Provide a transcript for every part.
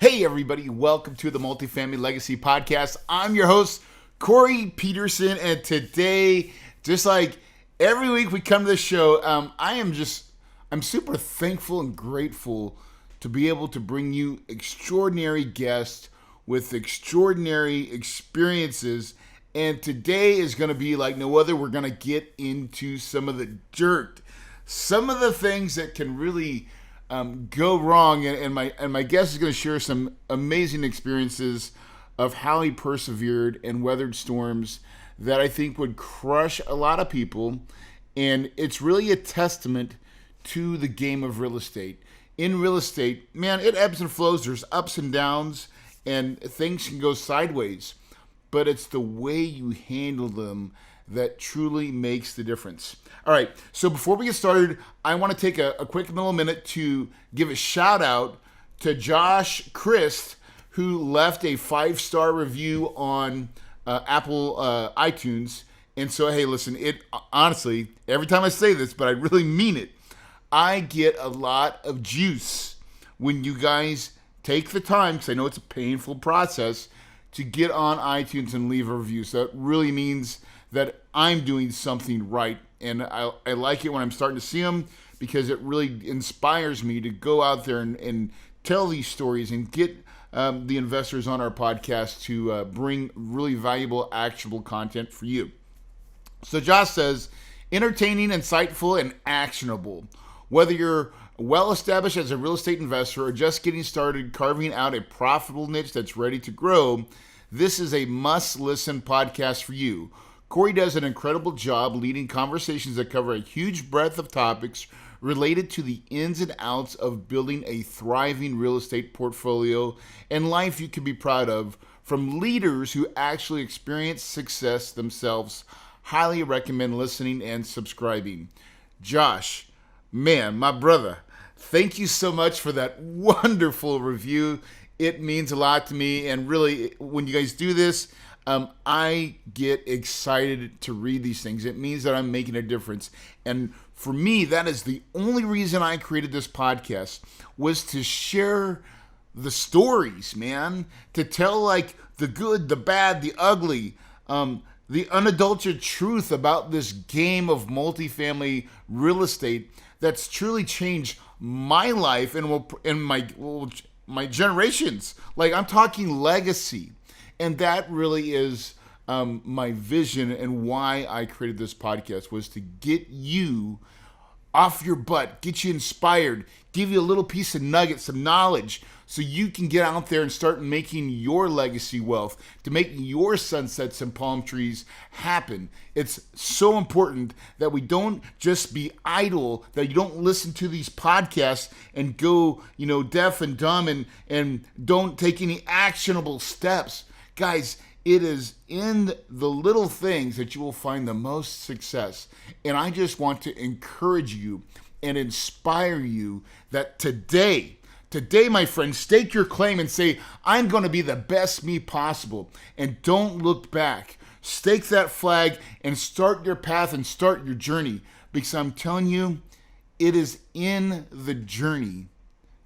Hey everybody, welcome to the Multifamily Legacy Podcast. I'm your host, Corey Peterson, and today, just like every week we come to the show, I'm super thankful and grateful to be able to bring you extraordinary guests with extraordinary experiences. And today is going to be like no other. We're going to get into some of the dirt, some of the things that can really go wrong, and my guest is going to share some amazing experiences of how he persevered and weathered storms that I think would crush a lot of people, and it's really a testament to the game of real estate. In real estate, man, it ebbs and flows. There's ups and downs, and things can go sideways, but it's the way you handle them that truly makes the difference. All right, so before we get started, I want to take a quick little minute to give a shout out to Josh Christ, who left a 5-star review on Apple iTunes. And so, hey, listen, it honestly, every time I say this, but I really mean it, I get a lot of juice when you guys take the time, because I know it's a painful process, to get on iTunes and leave a review. So that really means that I'm doing something right. And I like it when I'm starting to see them, because it really inspires me to go out there and tell these stories and get the investors on our podcast to bring really valuable, actionable content for you. So Josh says, entertaining, insightful, and actionable. Whether you're well established as a real estate investor or just getting started carving out a profitable niche that's ready to grow, this is a must-listen podcast for you. Corey does an incredible job leading conversations that cover a huge breadth of topics related to the ins and outs of building a thriving real estate portfolio and life you can be proud of, from leaders who actually experience success themselves. Highly recommend listening and subscribing. Josh, man, my brother, thank you so much for that wonderful review. It means a lot to me, and really, when you guys do this, I get excited to read these things. It means that I'm making a difference. And for me, that is the only reason I created this podcast, was to share the stories, man, to tell like the good, the bad, the ugly, the unadulterated truth about this game of multifamily real estate that's truly changed my life and my generations. Like, I'm talking legacy. And that really is my vision, and why I created this podcast, was to get you off your butt, get you inspired, give you a little piece of nugget, some knowledge, so you can get out there and start making your legacy wealth, to make your sunsets and palm trees happen. It's so important that we don't just be idle, that you don't listen to these podcasts and go, deaf and dumb and don't take any actionable steps. Guys, it is in the little things that you will find the most success. And I just want to encourage you and inspire you that today, my friend, stake your claim and say, I'm going to be the best me possible. And don't look back. Stake that flag and start your path and start your journey. Because I'm telling you, it is in the journey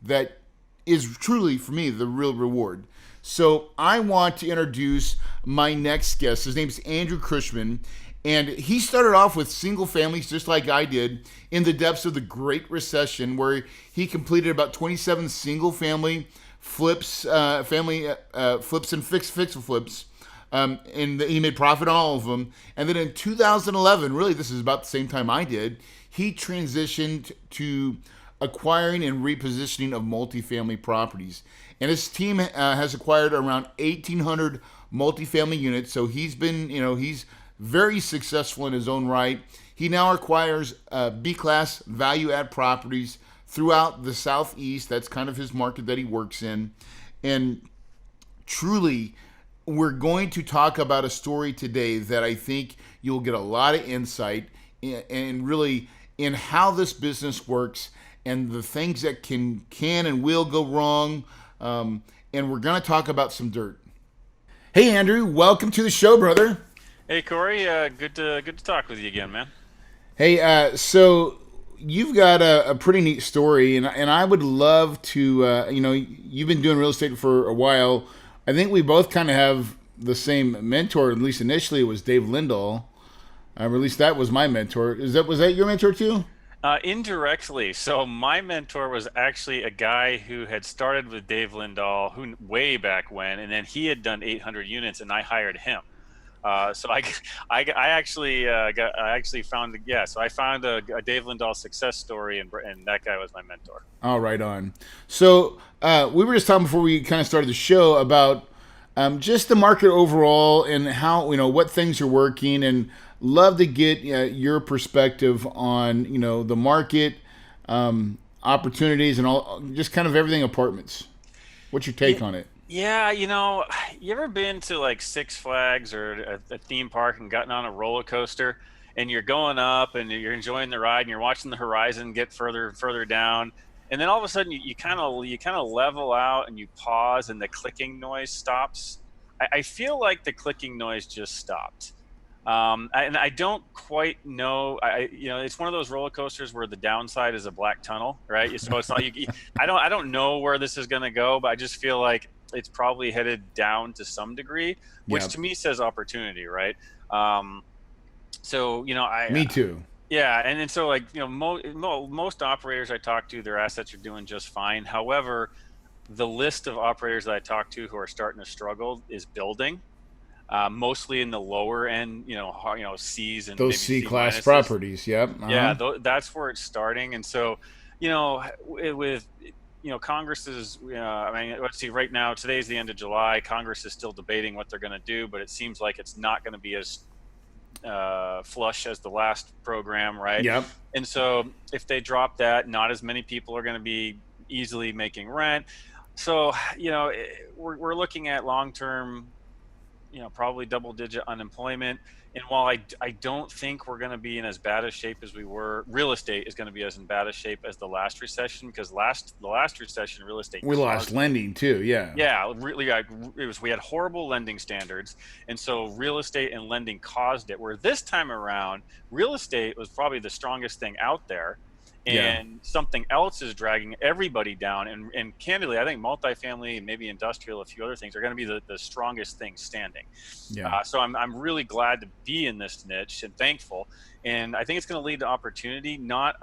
that is truly, for me, the real reward. So I want to introduce my next guest. His name is Andrew Cushman, and he started off with single families just like I did in the depths of the Great Recession, where he completed about 27 single family flips, flips and fix flips, and he made profit on all of them. And then in 2011, really this is about the same time I did, he transitioned to acquiring and repositioning of multifamily properties. And his team has acquired around 1,800 multifamily units. So he's been, he's very successful in his own right. He now acquires B-class value-add properties throughout the Southeast. That's kind of his market that he works in. And truly, we're going to talk about a story today that I think you'll get a lot of insight and really in how this business works and the things that can and will go wrong. And we're going to talk about some dirt. Hey, Andrew, welcome to the show, brother. Hey, Corey. Good to talk with you again, man. Hey, so you've got a pretty neat story, and I would love to. You've been doing real estate for a while. I think we both kind of have the same mentor. At least initially, it was Dave Lindahl. Or at least that was my mentor. Was that your mentor too? Indirectly. So my mentor was actually a guy who had started with Dave Lindahl, who way back when, and then he had done 800 units, and I hired him. So I actually I actually found so I found a Dave Lindahl success story, and that guy was my mentor. All right, on. So we were just talking before we kind of started the show about just the market overall and how what things are working, and love to get your perspective on the market, opportunities, and all just kind of everything apartments. What's your Yeah, take on it? yeah, you ever been to like Six Flags or a theme park and gotten on a roller coaster and you're going up and you're enjoying the ride and you're watching the horizon get further and further down, and then all of a sudden you kind of level out and you pause and the clicking noise stops. I feel like the clicking noise just stopped. And I don't quite know. It's one of those roller coasters where the downside is a black tunnel, right? So it's like I don't know where this is going to go, but I just feel like it's probably headed down to some degree, which Yeah, to me says opportunity, right? Um, so me too. yeah, and so like most operators I talk to, their assets are doing just fine. However, the list of operators that I talk to who are starting to struggle is building, mostly in the lower end, C's and Those maybe C C class minuses. properties. Yep. Yeah, that's where it's starting. And so, with Congress's, I mean, let's see, right now, today's the end of July. Congress is still debating what they're going to do, but it seems like it's not going to be as flush as the last program, right? Yep. And so, if they drop that, not as many people are going to be easily making rent. So, we're looking at long term, probably double digit unemployment. And while I don't think we're going to be in as bad a shape as we were, real estate is going to be as in bad a shape as the last recession, because the last recession, real estate We lost caused, lending too. Yeah. yeah, really, we had horrible lending standards. And so real estate and lending caused it, where this time around, real estate was probably the strongest thing out there. Yeah. And something else is dragging everybody down. And candidly, I think multifamily and maybe industrial, a few other things, are going to be the strongest thing standing. Yeah. So I'm really glad to be in this niche and thankful. And I think it's going to lead to opportunity, not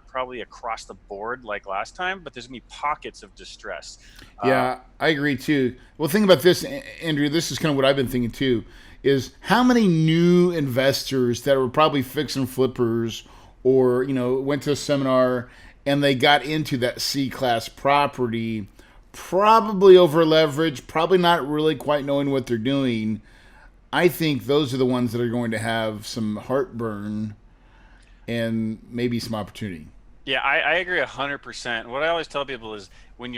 probably across the board like last time, but there's going to be pockets of distress. Yeah, I agree too. Well, think about this, Andrew. This is kind of what I've been thinking too. Is how many new investors that were probably fix and flippers, or went to a seminar and they got into that C class property, probably over leveraged, probably not really quite knowing what they're doing. I think those are the ones that are going to have some heartburn and maybe some opportunity. Yeah, I agree 100%. What I always tell people is when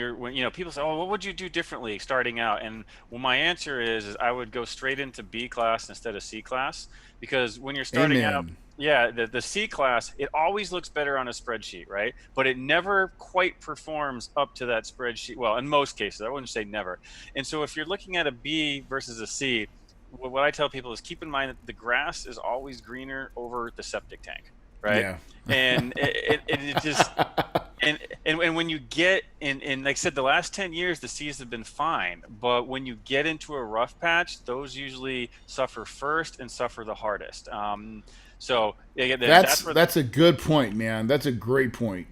people say, "Oh, what would you do differently starting out?" And well, my answer is I would go straight into B class instead of C class, because when you're starting out, Amen. yeah, the C class, it always looks better on a spreadsheet, right? But it never quite performs up to that spreadsheet. Well, in most cases, I wouldn't say never. And so if you're looking at a B versus a C, what I tell people is keep in mind that the grass is always greener over the septic tank, right? Yeah. And it just and when you get in, like I said, the last 10 years the C's have been fine, but when you get into a rough patch, those usually suffer first and suffer the hardest. So yeah, That's that's where. that's a good point, man. That's a great point.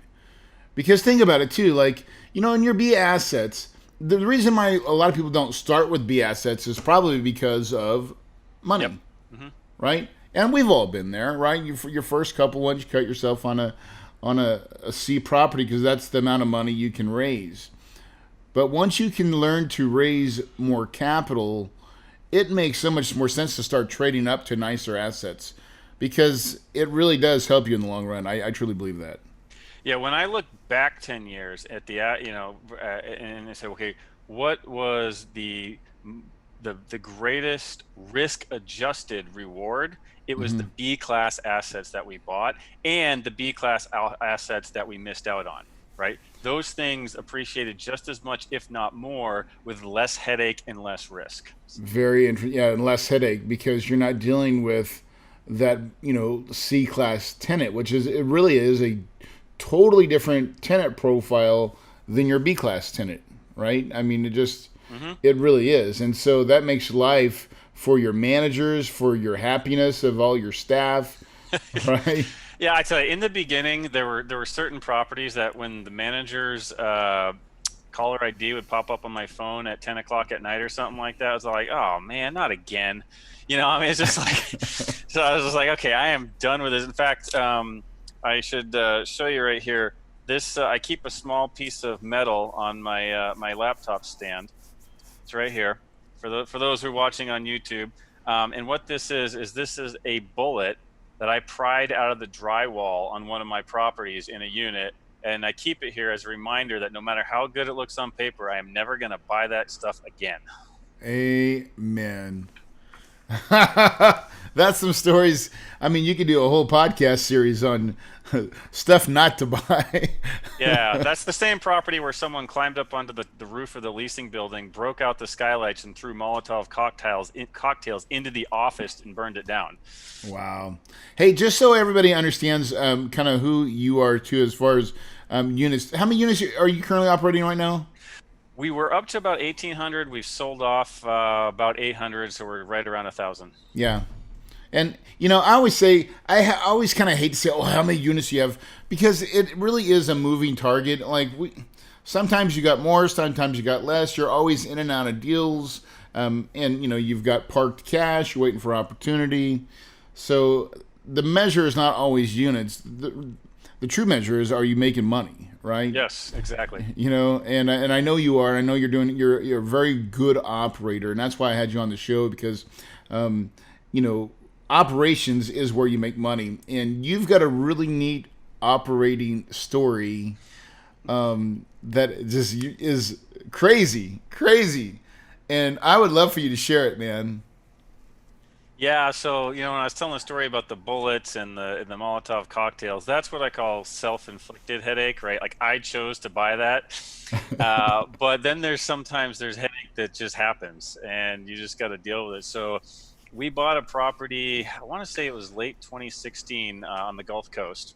Because think about it too, like in your B assets, the reason why a lot of people don't start with B assets is probably because of Yep. money, Hmm. right? And we've all been there, right? Your first couple ones, you cut yourself on a C property because that's the amount of money you can raise. But once you can learn to raise more capital, it makes so much more sense to start trading up to nicer assets because it really does help you in the long run. I truly believe that. Yeah, when I look back 10 years at and I say, okay, what was the greatest risk adjusted reward? It was the Hmm. B class assets that we bought and the B class assets that we missed out on, right? Those things appreciated just as much, if not more, with less headache and less risk. Very interesting. Yeah, and less headache because you're not dealing with that C class tenant, which is it really is a totally different tenant profile than your B class tenant, right? I mean, Hmm. it really is, and so that makes life for your managers, for your happiness of all your staff, right? Yeah, I tell you, in the beginning, there were certain properties that when the manager's caller ID would pop up on my phone at 10 o'clock at night or something like that, I was like, oh man, not again. I mean, it's just like, so I was just like, okay, I am done with this. In fact, I should show you right here. This I keep a small piece of metal on my laptop stand. It's right here for those who are watching on YouTube. And what this is a bullet that I pried out of the drywall on one of my properties in a unit, and I keep it here as a reminder that no matter how good it looks on paper, I am never going to buy that stuff again. Amen. That's some stories. I mean, you could do a whole podcast series on stuff not to buy. Yeah, that's the same property where someone climbed up onto the roof of the leasing building, broke out the skylights, and threw Molotov cocktails into the office and burned it down. Wow. Hey, just so everybody understands kind of who you are too, as far as units. How many units are you currently operating right now? We were up to about 1,800. We've sold off about 800, so we're right around 1,000. Yeah. And I always say always kind of hate to say, "Oh, how many units do you have?" Because it really is a moving target. Like sometimes you got more, sometimes you got less. You're always in and out of deals, and you've got parked cash. You're waiting for opportunity. So the measure is not always units. The true measure is, are you making money, right? Yes, exactly. And I know you are. I know you're a very good operator, and that's why I had you on the show because, you know, operations is where you make money, and you've got a really neat operating story that just is crazy, and I would love for you to share it, man. Yeah, so when I was telling the story about the bullets and the Molotov cocktails, that's what I call self-inflicted headache, right? Like I chose to buy that, but then there's headache that just happens, and you just got to deal with it. So we bought a property. I want to say it was late 2016 on the Gulf Coast.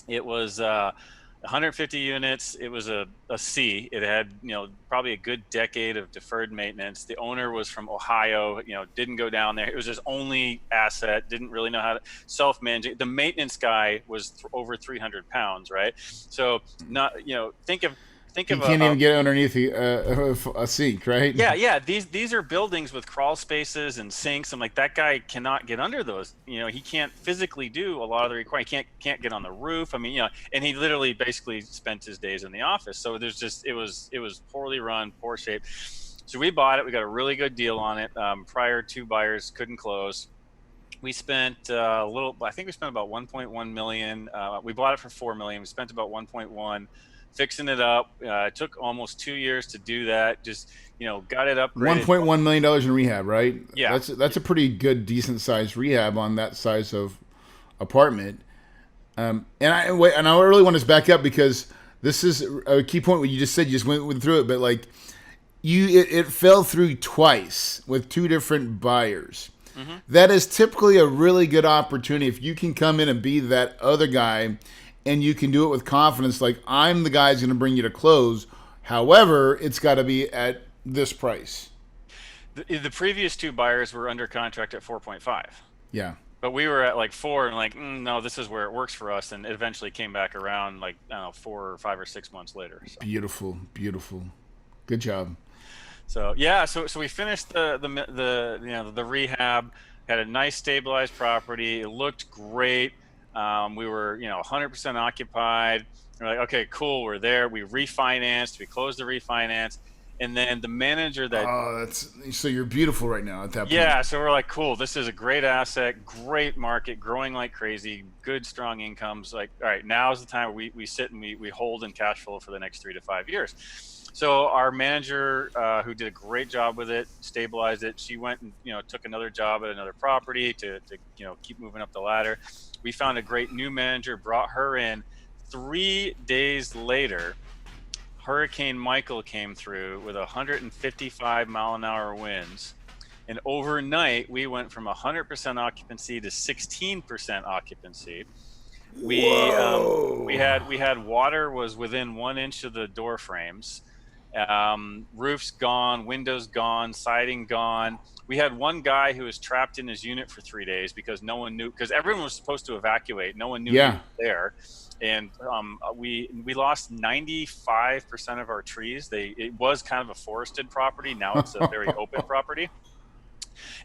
It was 150 units. It was a C. It had, probably a good decade of deferred maintenance. The owner was from Ohio, didn't go down there. It was his only asset, didn't really know how to self-manage it. The maintenance guy was over 300 pounds, right? So not, think He of can't even get underneath a sink, right? yeah. These are buildings with crawl spaces and sinks. I'm like, that guy cannot get under those. He can't physically do a lot of the requirements. He can't get on the roof. I mean, and he literally basically spent his days in the office. So it was poorly run, poor shape. So we bought it. We got a really good deal on it. Prior two buyers couldn't close. We spent a little. I think we spent about 1.1 million. We bought it for 4 million. We spent about 1.1 fixing it up. It took almost 2 years to do that. Just got it upgraded. $1.1 million in rehab, right? Yeah. That's a pretty good, decent sized rehab on that size of apartment. And I really want to back up because this is a key point. What you just said, you just went through it, but like it fell through twice with two different buyers. Mm-hmm. That is typically a really good opportunity if you can come in and be that other guy, and you can do it with confidence. Like, I'm the guy who's going to bring you to close. However, it's got to be at this price. The previous two buyers were under contract at 4.5. Yeah. But we were at like 4 and like, no, this is where it works for us. And it eventually came back around like, I don't know, 4 or 5 or 6 months later. So. Beautiful. Good job. So yeah, so we finished the rehab, had a nice stabilized property. It looked great. We were 100% occupied. We're like, okay, cool, we're there. We refinanced. We closed the refinance, and then the manager that so you're beautiful right now at that point. Yeah, so we're like, cool, this is a great asset, great market, growing like crazy, good strong incomes. Like, all right, now's the time where we sit and we hold in cash flow for the next 3 to 5 years. So our manager, who did a great job with it, stabilized it. She went and took another job at another property to keep moving up the ladder. We found a great new manager, brought her in. 3 days later, Hurricane Michael came through with 155 mile an hour winds, And overnight, we went from 100% occupancy to 16% occupancy. We Whoa. had water was within 1 inch of the door frames. Roofs gone, windows gone, siding gone. We had one guy who was trapped in his unit for 3 days because no one knew, because everyone was supposed to evacuate. No one knew he Yeah. was there. And we lost 95% of our trees. It was kind of a forested property. Now it's a very open property.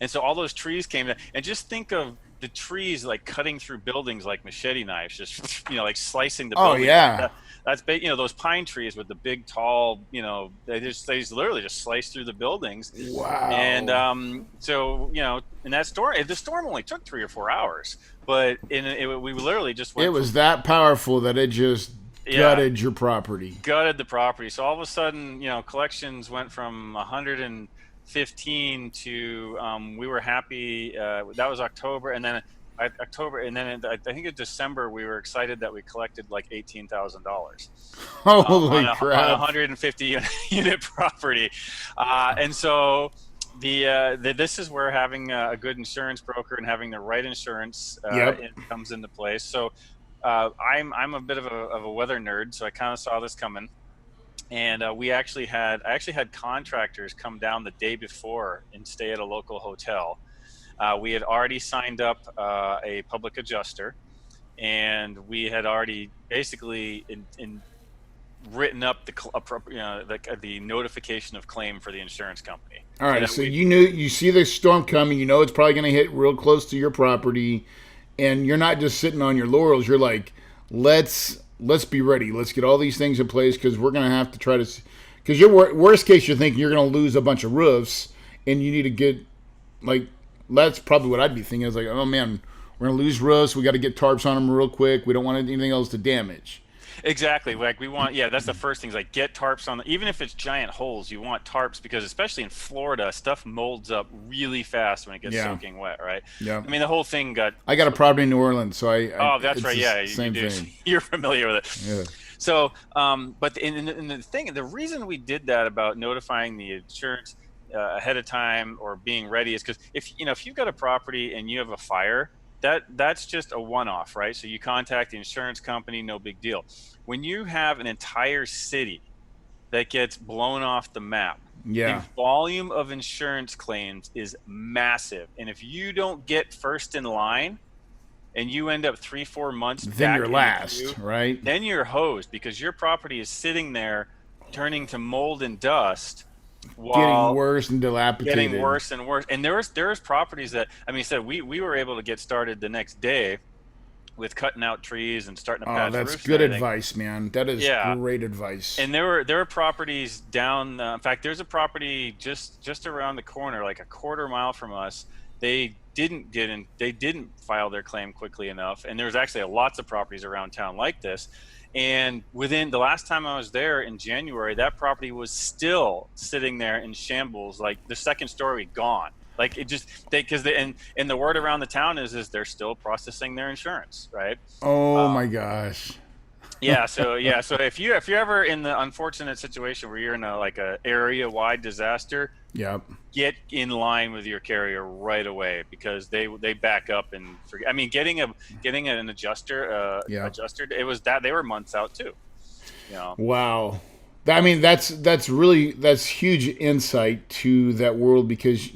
And so all those trees came down, and just think of the trees like cutting through buildings like machete knives, just like slicing the Oh building. yeah. That's big. Those pine trees with the big tall, they literally just slice through the buildings. Wow. And so and the storm only took 3 or 4 hours, but we literally just went. It was that powerful that it just gutted your property. Gutted the property. So all of a sudden, collections went from 115 to we were happy. That was October, and then I think in December we were excited that we collected like $18,000. Holy on crap! On a 150 unit property, and so this is where having a good insurance broker and having the right insurance comes into place. So I'm a bit of a weather nerd, so I kind of saw this coming. And I actually had contractors come down the day before and stay at a local hotel. We had already signed up a public adjuster, and we had already basically written up the notification of claim for the insurance company. All right, so you see the storm coming. You know it's probably going to hit real close to your property, and you're not just sitting on your laurels. You're like, let's be ready. Let's get all these things in place because we're going to have to try to. Because your worst case, you're thinking you're going to lose a bunch of roofs, and you need to get that's probably what I'd be thinking. Is like, oh man, we're going to lose roofs. We got to get tarps on them real quick. We don't want anything else to damage. Exactly. Like we want, that's the first thing is like get tarps on, even if it's giant holes, you want tarps because especially in Florida, stuff molds up really fast when it gets soaking wet, right? Yeah. I mean, the whole thing I got a property in New Orleans, so that's right. Yeah. Same thing. You're familiar with it. Yeah. So, but the reason we did that about notifying the insurance ahead of time or being ready is because if you've got a property and you have a fire, that's just a one-off, right? So you contact the insurance company, no big deal. When you have an entire city that gets blown off the map, the volume of insurance claims is massive. And if you don't get first in line and you end up 3-4 months then you're last, right? Then you're hosed because your property is sitting there turning to mold and dust. Getting worse and dilapidated. Getting worse and worse. And there's properties that, we were able to get started the next day with cutting out trees and starting to patch roofs. That's good advice, man. That is great advice. And there were properties down. In fact, there's a property just around the corner, like a quarter mile from us. They didn't file their claim quickly enough. And there's actually lots of properties around town like this. And within the last time I was there in January, that property was still sitting there in shambles, like the second story gone. Like it just and the word around the town is they're still processing their insurance, right? Oh my gosh. So if you're ever in the unfortunate situation where you're in a area wide disaster, get in line with your carrier right away because they back up and forget. I mean, getting an adjuster it was that they were months out too. Wow. I mean, that's huge insight to that world because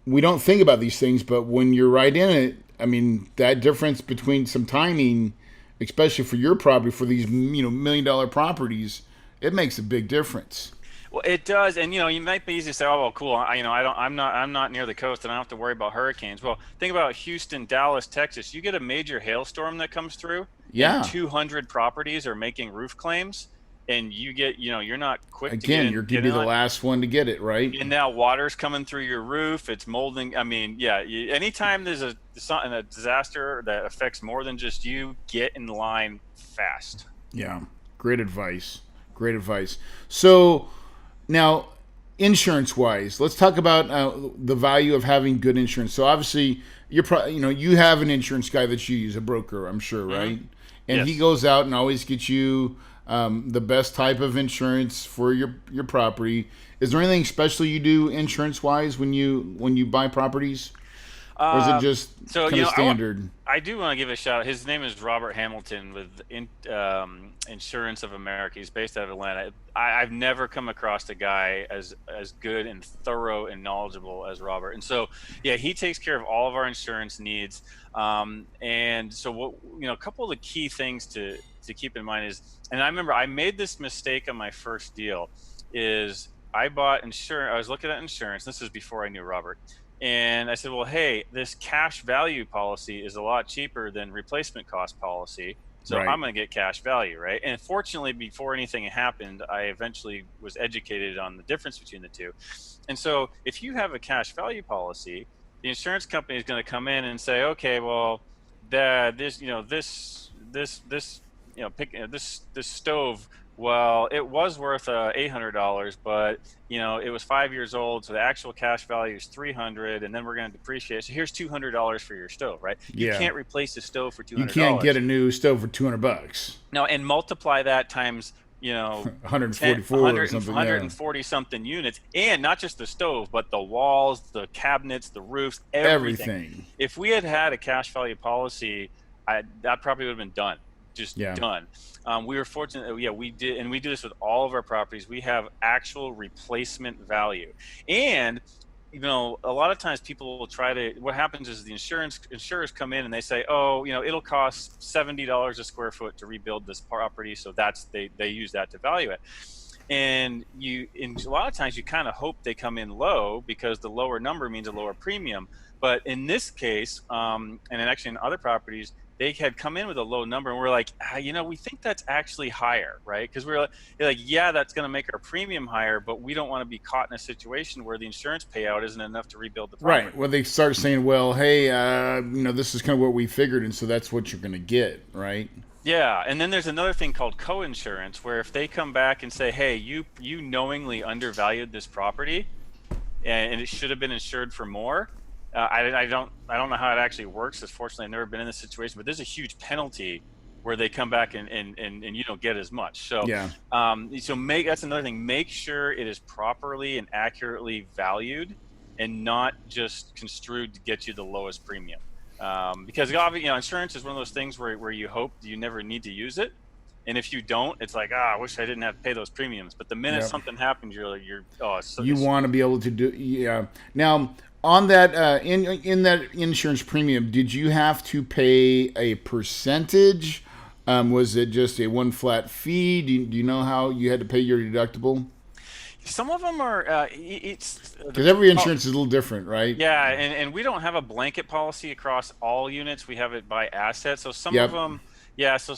we don't think about these things, but when you're right in it, I mean, that difference between some timing, especially for your property, for these $1 million properties, it makes a big difference. Well, it does, and you might be easy to say, "Oh, well, cool. I'm not near the coast, and I don't have to worry about hurricanes." Well, think about Houston, Dallas, Texas. You get a major hailstorm that comes through. Yeah. And 200 properties are making roof claims, and you get, you're not quick. Again, you're going to be the last one to get it, right? And now water's coming through your roof. It's molding. I mean, anytime there's a disaster that affects more than just you, get in line fast. Yeah, great advice. So. Now, insurance-wise, let's talk about the value of having good insurance. So obviously, you have an insurance guy that you use, a broker, I'm sure, right? And he goes out and always gets you the best type of insurance for your property. Is there anything special you do insurance wise when you buy properties, or is it Um, just so kind you of know, standard? I do want to give a shout out. His name is Robert Hamilton with Insurance of America. He's based out of Atlanta. I've never come across a guy as good and thorough and knowledgeable as Robert. And so, yeah, he takes care of all of our insurance needs. And so, a couple of the key things to keep in mind is, and I remember I made this mistake on my first deal, is I bought insurance. I was looking at insurance. This is before I knew Robert. And I said, well, hey, this cash value policy is a lot cheaper than replacement cost policy. So Right. I'm going to get cash value, right? And fortunately, before anything happened, I eventually was educated on the difference between the two. And so if you have a cash value policy, the insurance company is going to come in and say, okay, well, this stove, well, it was worth $800, but it was 5 years old, so the actual cash value is 300, and then we're going to depreciate. So here's $200 for your stove, right? You Yeah. can't replace a stove for two You hundred can't get dollars. a new stove for $200. Now, and multiply that times 10, 144 or 100, something. Yeah. 140 something units, and not just the stove, but the walls, the cabinets, the roofs, everything. Everything. If we had had a cash value policy, that probably would have been done. Just Yeah. done. We were fortunate. Yeah, we did, and we do this with all of our properties. We have actual replacement value, and a lot of times people will try to. What happens is the insurers come in and they say, oh, it'll cost $70 a square foot to rebuild this property, so they use that to value it. And a lot of times you kind of hope they come in low because the lower number means a lower premium. But in this case, and actually in other properties, they had come in with a low number, and we're like, we think that's actually higher, right? Because we're like, yeah, that's going to make our premium higher, but we don't want to be caught in a situation where the insurance payout isn't enough to rebuild the property. Right. Well, they start saying, well, hey, this is kind of what we figured, and so that's what you're going to get, right? Yeah, and then there's another thing called co-insurance, where if they come back and say, hey, you knowingly undervalued this property, and it should have been insured for more. I don't know how it actually works, because fortunately I've never been in this situation, but there's a huge penalty where they come back and you don't get as much. So Yeah. That's another thing. Make sure it is properly and accurately valued and not just construed to get you the lowest premium. Because insurance is one of those things where you hope you never need to use it. And if you don't, it's like, I wish I didn't have to pay those premiums. But the minute Yep. something happens, You want to be able to do, yeah. Now, on that, in that insurance premium, did you have to pay a percentage? Was it just a one flat fee? Do you know how you had to pay your deductible? Some of them are, Because every insurance is a little different, right? yeah, and we don't have a blanket policy across all units. We have it by asset. So some Yep. of them, So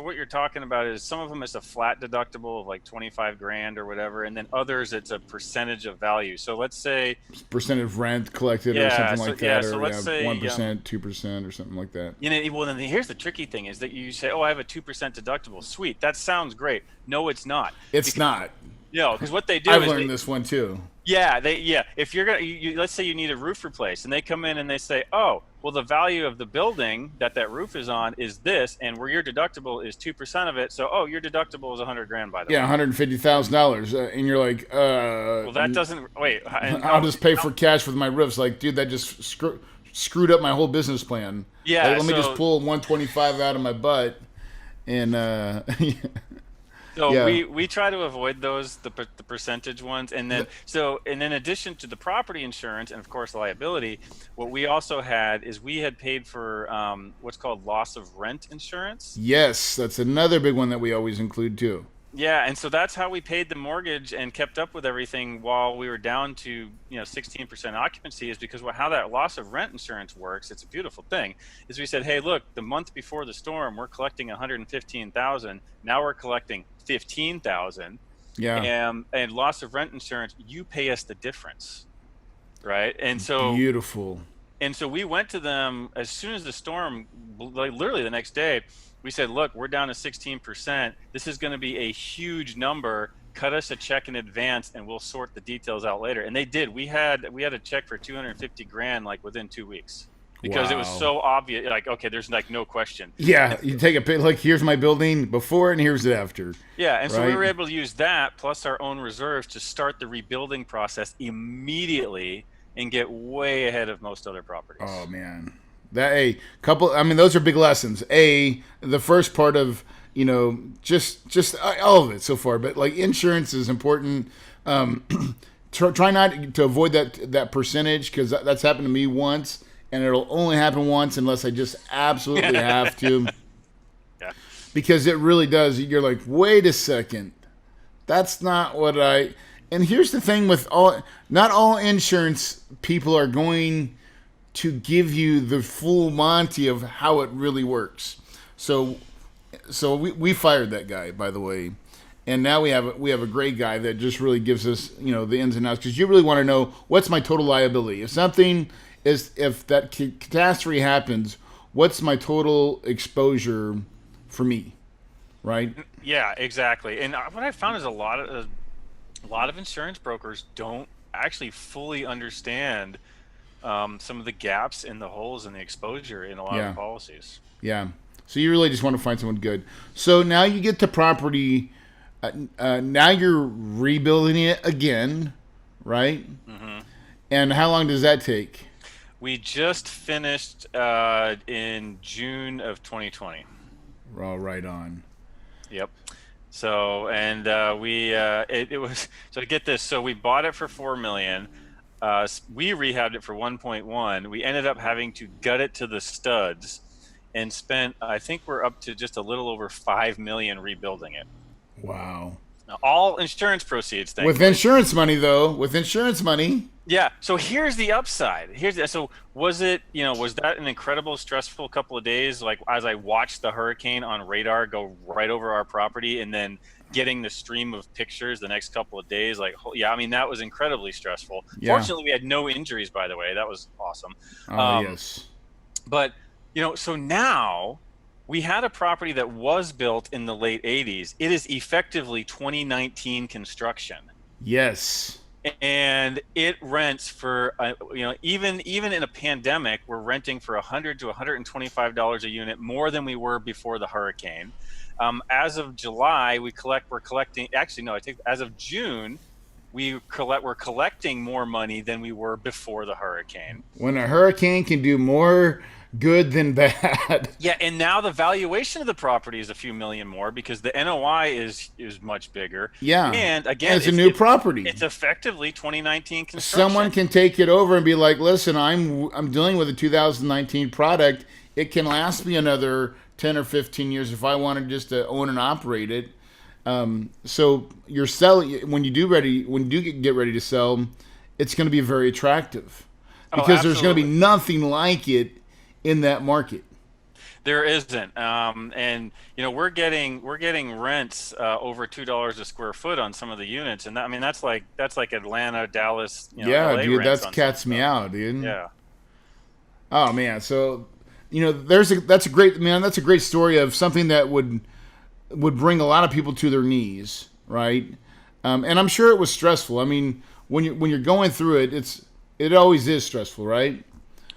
what you're talking about is some of them is a flat deductible of like 25 grand or whatever, and then others it's a percentage of value. So let's say Percent of rent collected or Yeah, something so- like yeah, that, so or let's say, 1%, 2%, or something like that. well, then here's the tricky thing is that you say, oh, I have a 2% deductible. Sweet, that sounds great. No, it's not. It's not. Because what they do I've is learned this one too. if you're gonna, let's say you need a roof replaced, and they come in and they say, oh, well, the value of the building that roof is on is this, and where your deductible is 2% of it, so your deductible is 100 grand, by the way. Yeah, $150,000, and you're like, Well, that doesn't wait. I'll just pay for cash with my roofs. Like, dude, that just screwed up my whole business plan. Yeah, Like, let me just pull 125 out of my butt, and So Yeah. we try to avoid those the percentage ones, and then in addition to the property insurance and of course liability, what we also had is we had paid for what's called loss of rent insurance. Yes, that's another big one that we always include too. Yeah, and so that's how we paid the mortgage and kept up with everything while we were down to 16% occupancy, is because how that loss of rent insurance works. It's a beautiful thing. Is we said, hey, look, the month before the storm, we're collecting 115,000. Now we're collecting 15,000. Yeah. And loss of rent insurance, you pay us the difference, right? And so Beautiful. And so we went to them as soon as the storm, like literally the next day. We said, look, we're down to 16%. This is going to be a huge number. Cut us a check in advance and we'll sort the details out later. And they did. We had a check for 250 grand like within 2 weeks. because it was Wow. so obvious. Like, okay, there's like no question. Yeah, you take a pic, like here's my building before and here's it after, Yeah, and so we right? were able to use that plus our own reserves to start the rebuilding process immediately and get way ahead of most other Oh properties. man, that a couple. I mean, those are big lessons. The first part of just all of it so far, but like insurance is important. Um, try not to avoid that percentage because that's happened to me once, and it'll only happen once unless I just absolutely have to. Yeah. Because it really does. You're like, wait a second, that's not what I. And here's the thing with not all insurance people are going to give you the full Monty of how it really works. So, we fired that guy, by the way, and now we have a great guy that just really gives us the ins and outs because you really want to know what's my total liability. If that catastrophe happens, what's my total exposure for me, right? Yeah, exactly. And what I found is a lot of insurance brokers don't actually fully understand some of the gaps and the holes in the exposure in a lot of the Yeah, policies. yeah. So you really just want to find someone good. So now you get the property. Now you're rebuilding it again, right? Hmm. And how long does that take? We just finished in June of 2020. Oh, right on. Yep. So and it was so to get this. So we bought it for 4 million. We rehabbed it for 1.1. We ended up having to gut it to the studs, and spent. I think we're up to just a little over 5 million rebuilding it. Wow. Now, all insurance proceeds, With thankfully. insurance money, though, with insurance money, Yeah. So here's the upside. So was that an incredible, stressful couple of days? Like as I watched the hurricane on radar go right over our property, and then getting the stream of pictures the next couple of days. Like, yeah, I mean that was incredibly stressful. yeah. Fortunately, we had no injuries, by the way. That was awesome. Oh, Um, yes. but so now we had a property that was built in the late 80s. It is effectively 2019 construction, Yes. and it rents for even in a pandemic, we're renting for $100 to $125 a unit more than we were before the hurricane. As of July, we're collecting. Actually, no, I think as of June, we're collecting more money than we were before the hurricane. When a hurricane can do more good than bad. Yeah, and now the valuation of the property is a few million more because the NOI is much bigger. Yeah. And And again, it's a new property. it's effectively 2019 Someone construction. can take it over and be like, "Listen, I'm dealing with a 2019 product. It can last me another 10 or 15 years if I wanted just to own and operate it." So you're selling when you do get ready to sell, it's going to be very attractive Oh, because there's going to be absolutely. nothing like it in that market. There isn't, and we're getting rents over $2 a square foot on some of the units, and I mean that's like Atlanta, Dallas, Yeah, LA dude, rents that's on some cats me stuff. out, dude. Yeah. Oh man, so that's a great story of something that would bring a lot of people to their knees, right? And I'm sure it was stressful. I mean, when you're going through it, it always is stressful, right?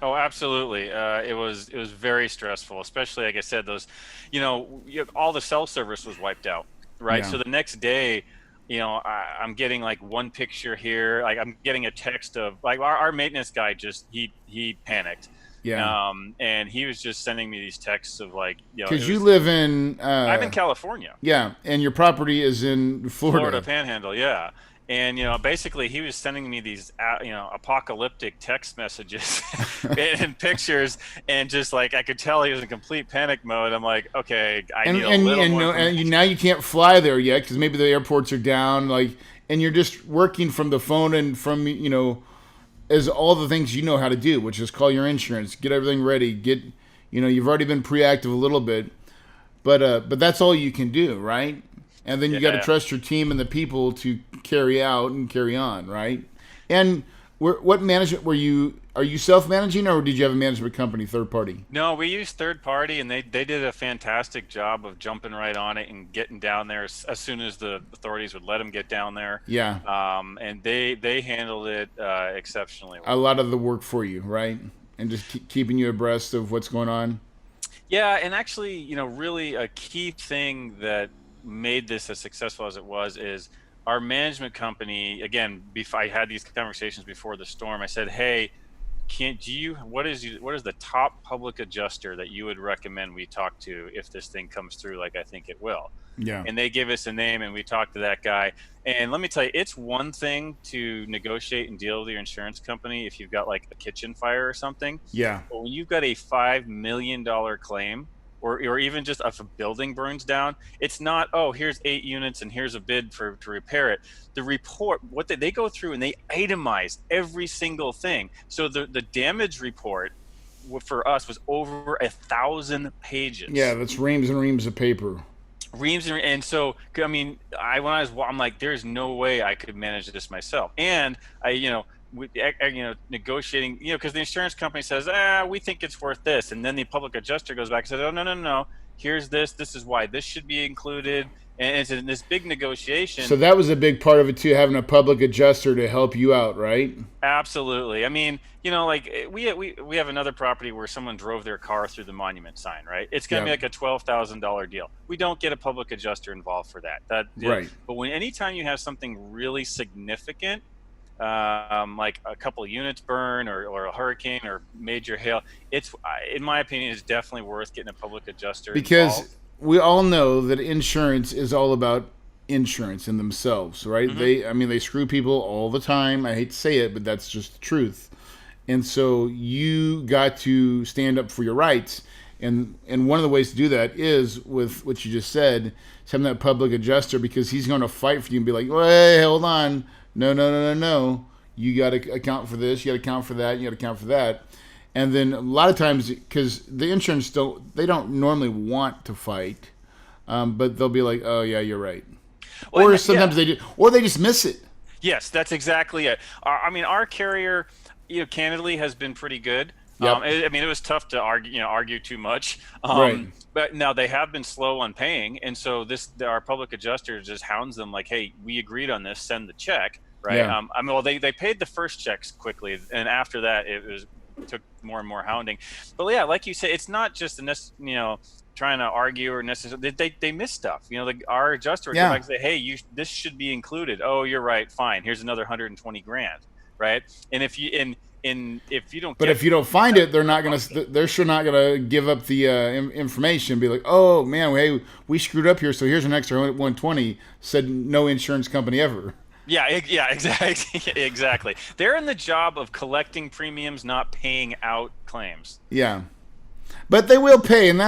Oh, absolutely. It was very stressful, especially like I said, all the cell service was wiped out, right? Yeah, So the next day, I'm getting like one picture here, like I'm getting a text of like our maintenance guy just he panicked, yeah. and he was just sending me these texts of like, it Because you was live in, I'm in California. yeah, and your property is in Florida Florida. Panhandle, yeah. And basically, he was sending me these, apocalyptic text messages and pictures, and just like I could tell he was in complete panic mode. I'm like, okay, I And need a and little and, more no, and information. now you can't fly there yet because maybe the airports are down. Like, and you're just working from the phone and from as all the things you know how to do, which is call your insurance, get everything ready, you've already been proactive a little bit, but that's all you can do, right? And then you got to Yeah. trust your team and the people to carry out and carry on, right? And what management were you? Are you self managing or did you have a management company, third party? No, we used third party, and they did a fantastic job of jumping right on it and getting down there as soon as the authorities would let them get down there. Yeah, And they handled it exceptionally a well. lot of the work for you, right? and just keeping you abreast of what's going on. Yeah, and actually, really a key thing that made this as successful as it was is our management company. Again, before I had these conversations before the storm, I said, "Hey, can do you what is the top public adjuster that you would recommend we talk to if this thing comes through like I think it will?" Yeah. And they give us a name, and we talked to that guy. And let me tell you, it's one thing to negotiate and deal with your insurance company if you've got like a kitchen fire or something. Yeah. But when you've got a $5 million claim, or even just if a building burns down, it's not, oh, here's 8 units and here's a bid to repair it. The report, what they go through and they itemize every single thing. So the damage report for us was over 1,000 pages. Yeah, that's reams and reams of paper. Reams, and so I mean, I'm like, there's no way I could manage this myself. And I, negotiating, because the insurance company says, we think it's worth this, and then the public adjuster goes back and says, oh, no, here's this is why this should be included, and it's in this big negotiation. So that was a big part of it too, having a public adjuster to help you out, right? Absolutely. I mean, like we have another property where someone drove their car through the monument sign, right? It's going to be like a $12,000 deal. We don't get a public adjuster involved for that. Right. But anytime you have something really significant, like a couple of units burn or a hurricane or major hail, it's, in my opinion, it's definitely worth getting a public adjuster because involved. We all know that insurance is all about insurance in themselves, right? Mm-hmm. They screw people all the time. I hate to say it, but that's just the truth. And so you got to stand up for your rights. And one of the ways to do that is with what you just said, is having that public adjuster, because he's going to fight for you and be like, hey, hold on. No. You got to account for this. You got to account for that. You got to account for that. And then a lot of times, because the insurance don't normally want to fight, but they'll be like, oh yeah, you're right. Well, Or sometimes they do, or they just miss it. Yes, that's exactly it. I mean, our carrier, candidly, has been pretty good. Yep. I mean, it was tough to argue too much. Right. But now they have been slow on paying, and so our public adjuster just hounds them like, "Hey, we agreed on this. Send the check." Right. Yeah. I mean, well, they paid the first checks quickly, and after that, it took more and more hounding. But yeah, like you said, it's not just trying to argue or necessarily they miss stuff. Our adjuster would come back and say, "Hey, this should be included." "Oh, you're right. Fine. Here's another 120 grand." Right. And if you don't, but if you don't find it, they're sure not gonna give up the information. Be like, oh man, hey, we screwed up here, so here's an extra 120. Said no insurance company ever. Yeah, exactly. They're in the job of collecting premiums, not paying out claims. Yeah, but they will pay, and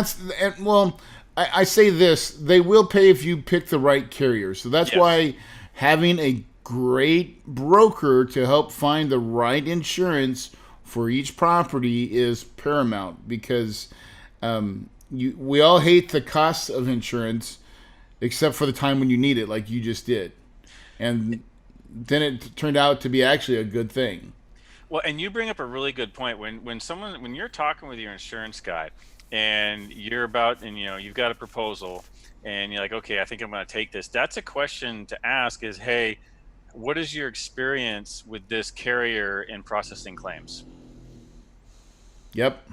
I say this: they will pay if you pick the right carrier. So that's why having a great broker to help find the right insurance for each property is paramount, because we all hate the cost of insurance except for the time when you need it, like you just did. And then it turned out to be actually a good thing. Well, and you bring up a really good point. When you're talking with your insurance guy and you've got a proposal and you're like, okay, I think I'm going to take this. That's a question to ask is, hey, what is your experience with this carrier in processing claims? Yep.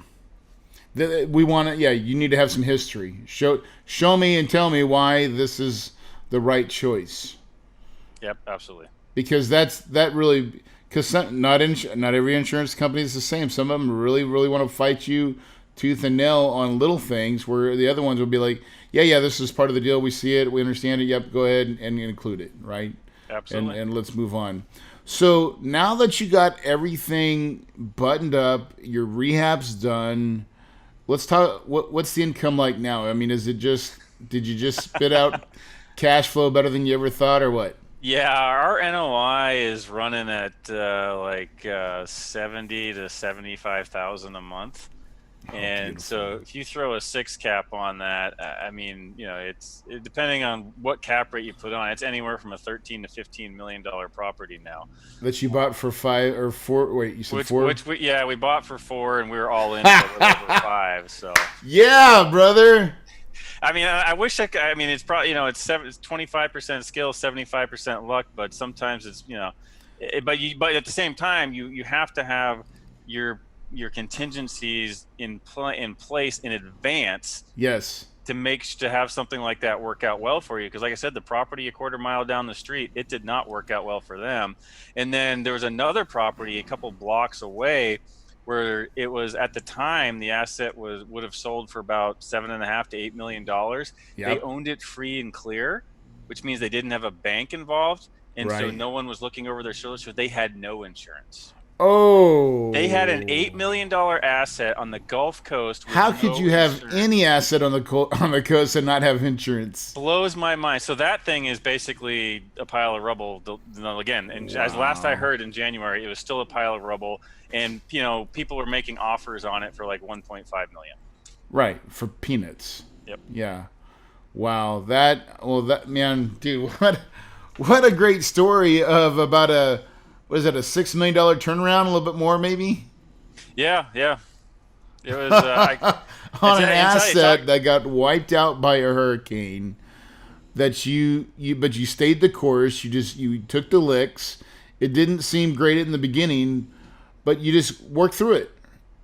We want to, you need to have some history. Show me and tell me why this is the right choice. Yep, absolutely. Because because not every insurance company is the same. Some of them really, really want to fight you tooth and nail on little things, where the other ones will be like, yeah, this is part of the deal. We see it. We understand it. Yep, go ahead and include it, right? Absolutely. And let's move on. So now that you got everything buttoned up, your rehab's done, let's talk. What's the income like now? I mean, did you just spit out cash flow better than you ever thought, or what? Yeah, our NOI is running at 70 to 75,000 a month. And beautiful. So if you throw a 6 cap on that, I mean, it's depending on what cap rate you put on, it's anywhere from a $13 to $15 million property now. That you bought for 5 or 4? Wait, you said 4? We bought for 4, and we were all in for a little over 5. So yeah, brother. I mean, I wish I could. I mean, it's probably it's 25% skill, 75% luck, but sometimes it's but at the same time, you have to have your your contingencies in place in advance Yes. to have something like that work out well for you. Because like I said, the property a quarter mile down the street, it did not work out well for them. And then there was another property a couple blocks away where it was, at the time, the asset would have sold for about $7.5 to $8 million. They Yep. owned it free and clear, which means they didn't have a bank involved, and so Right. no one was looking over their shoulders. So they had no insurance. Oh. They had an $8 million asset on the Gulf Coast. With How could no you have insurance. any asset on the coast and not have insurance? Blows my mind. So that thing is basically a pile of rubble. Again, and as last I heard in January, it was still a pile of rubble, and people were making offers on it for like 1.5 million. Right, for peanuts. Yep. Yeah. Wow. That man, dude, what a great story of about a $6 million turnaround, a little bit more maybe. Yeah. It was on an asset that got wiped out by a hurricane. But you stayed the course. You took the licks. It didn't seem great in the beginning, but you just worked through it.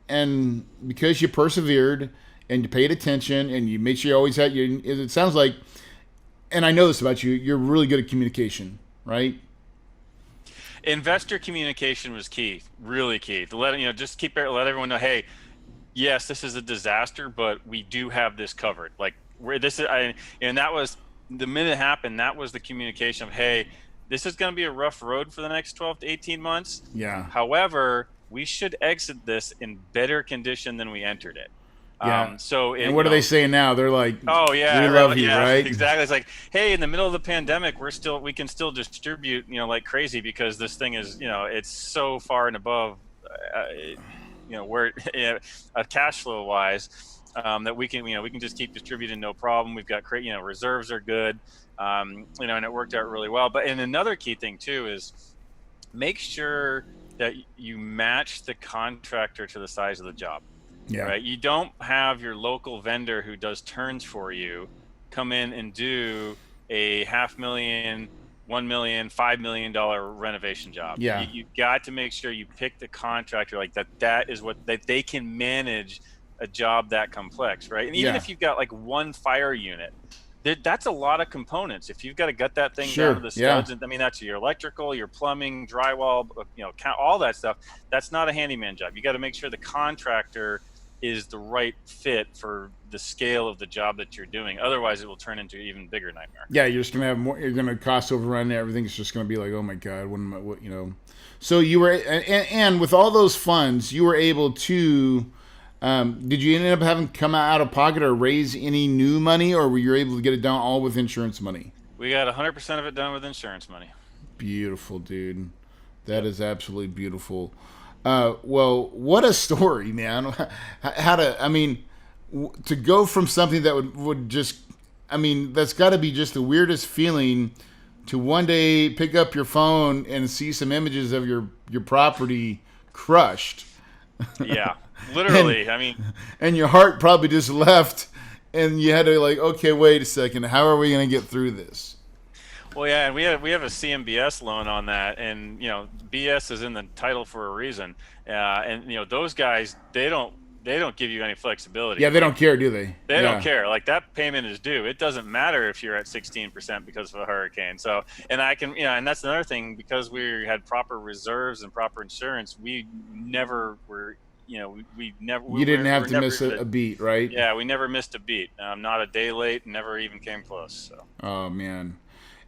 And because you persevered and you paid attention and you made sure you always had it sounds like, and I know this about you, you're really good at communication, right? Investor communication was key, really key. To let everyone know, hey, yes, this is a disaster, but we do have this covered. Like and that was the minute it happened. That was the communication of, hey, this is going to be a rough road for the next 12 to 18 months. Yeah. However, we should exit this in better condition than we entered it. Yeah. And what are they saying now? They're like, oh yeah, we love you, right? Exactly. It's like, hey, in the middle of the pandemic, we can still distribute, like crazy, because this thing is, it's so far and above, where cash flow wise, that we can just keep distributing no problem. We've got great, reserves are good, and it worked out really well. And another key thing too is make sure that you match the contractor to the size of the job. Yeah. Right. You don't have your local vendor who does turns for you come in and do a $500,000, $1 million, $5 million renovation job. Yeah. You got to make sure you pick the contractor like that. That is that they can manage a job that complex, right? And even if you've got like one fire unit, that's a lot of components. If you've got to gut that thing down to the studs, and that's your electrical, your plumbing, drywall, all that stuff. That's not a handyman job. You got to make sure the contractor is the right fit for the scale of the job that you're doing. Otherwise, it will turn into an even bigger nightmare. Yeah, you're just gonna have more. You're gonna cost overrun. Everything's just gonna be like, oh my god, So you were, and with all those funds, you were able to. Did you end up having to come out of pocket or raise any new money, or were you able to get it done all with insurance money? We got 100% of it done with insurance money. Beautiful, dude. That is absolutely beautiful. Well, what a story, man. To go from something that would just, that's got to be just the weirdest feeling to one day pick up your phone and see some images of your property crushed. Yeah, literally. And your heart probably just left, and you had to okay, wait a second. How are we going to get through this? Well, yeah, and we have a CMBS loan on that, and BS is in the title for a reason. And those guys, they don't give you any flexibility. Yeah, they don't care, do they? They don't care. Like, that payment is due. It doesn't matter if you're at 16% because of a hurricane. So, and I can, and that's another thing, because we had proper reserves and proper insurance, we never were. We never. You didn't have to miss a beat, right? Yeah, we never missed a beat. Not a day late. Never even came close. So. Oh man.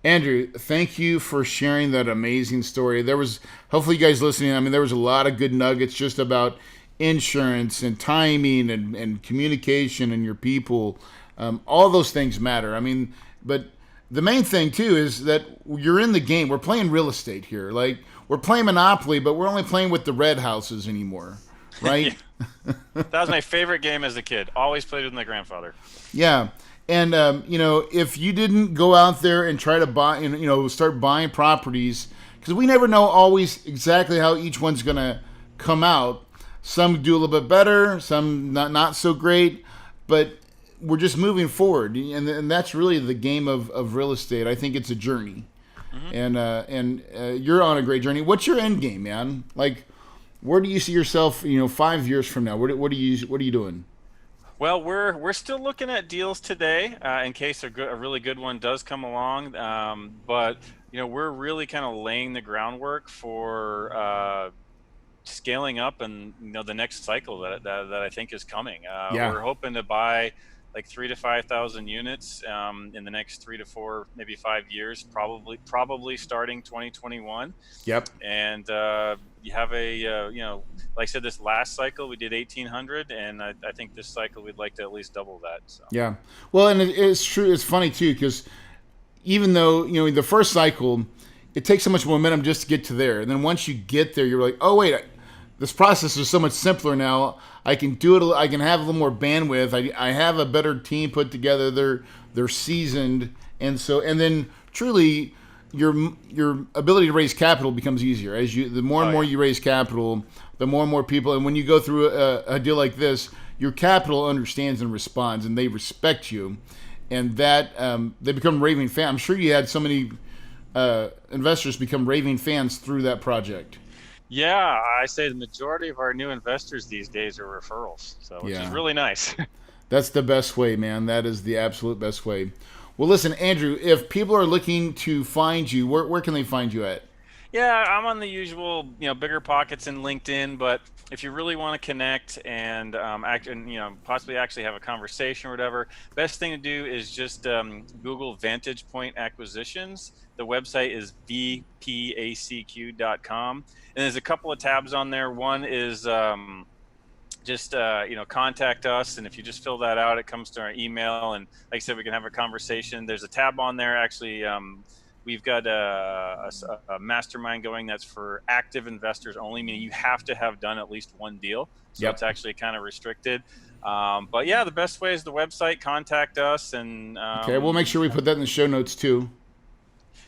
Andrew, thank you for sharing that amazing story. There was, hopefully you guys listening, there was a lot of good nuggets just about insurance and timing and communication and your people. All those things matter. But the main thing too is that you're in the game. We're playing real estate here. Like, we're playing Monopoly, but we're only playing with the red houses anymore, right? That was my favorite game as a kid. Always played with my grandfather. Yeah. And, if you didn't go out there and try to buy, start buying properties, because we never know always exactly how each one's going to come out. Some do a little bit better, some not so great, but we're just moving forward. And that's really the game of real estate. I think it's a journey. Mm-hmm. And you're on a great journey. What's your end game, man? Like, Where do you see yourself, 5 years from now? What are you doing? Well, we're still looking at deals today in case a really good one does come along. But we're really kind of laying the groundwork for scaling up, and the next cycle that I think is coming. Yeah. We're hoping to buy like 3 to 5 thousand units in the next 3 to 4, maybe 5 years, probably starting 2021. Yep. And you have like I said, this last cycle we did 1,800, and I think this cycle we'd like to at least double that. So Yeah. Well, and it's true. It's funny too because even though the first cycle, it takes so much momentum just to get to there, and then once you get there, you're like, oh wait, this process is so much simpler now. I can do it. I can have a little more bandwidth. I have a better team put together. They're seasoned, and then truly your ability to raise capital becomes easier the more and more you raise capital, the more and more people. And when you go through a deal like this, your capital understands and responds, and they respect you, and that they become raving fans. I'm sure you had so many investors become raving fans through that project. yeah, I say the majority of our new investors these days are referrals, so which is Yeah. really nice. That's the best way, man. That is the absolute best way. Well, listen, Andrew, if people are looking to find you, where can they find you at? Yeah, I'm on the usual, bigger pockets in LinkedIn, but if you really want to connect and possibly actually have a conversation or whatever, best thing to do is just Google Vantage Point Acquisitions. The website is vpacq.com, and there's a couple of tabs on there. One is just contact us, and if you just fill that out, it comes to our email, and like I said, we can have a conversation. There's a tab on there actually. We've got a mastermind going that's for active investors only, meaning you have to have done at least one deal. So Yep. it's actually kind of restricted. But yeah, the best way is the website. Contact us, and Okay, we'll make sure we put that in the show notes too.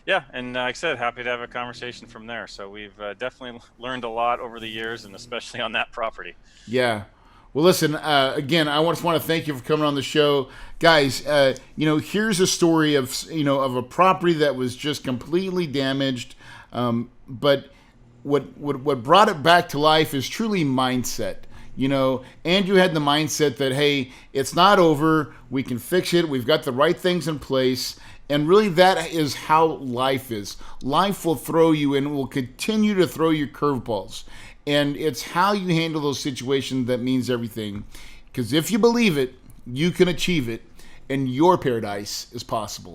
yeah, and like I said, happy to have a conversation from there. So we've definitely learned a lot over the years, and especially on that property. Yeah. Well, listen. Again, I just want to thank you for coming on the show, guys. Here's a story of a property that was just completely damaged, but what brought it back to life is truly mindset. Andrew had the mindset that, hey, it's not over. We can fix it. We've got the right things in place. And really, that is how life is. Life will throw you and will continue to throw you curveballs. And it's how you handle those situations that means everything. Because if you believe it, you can achieve it, and your paradise is possible.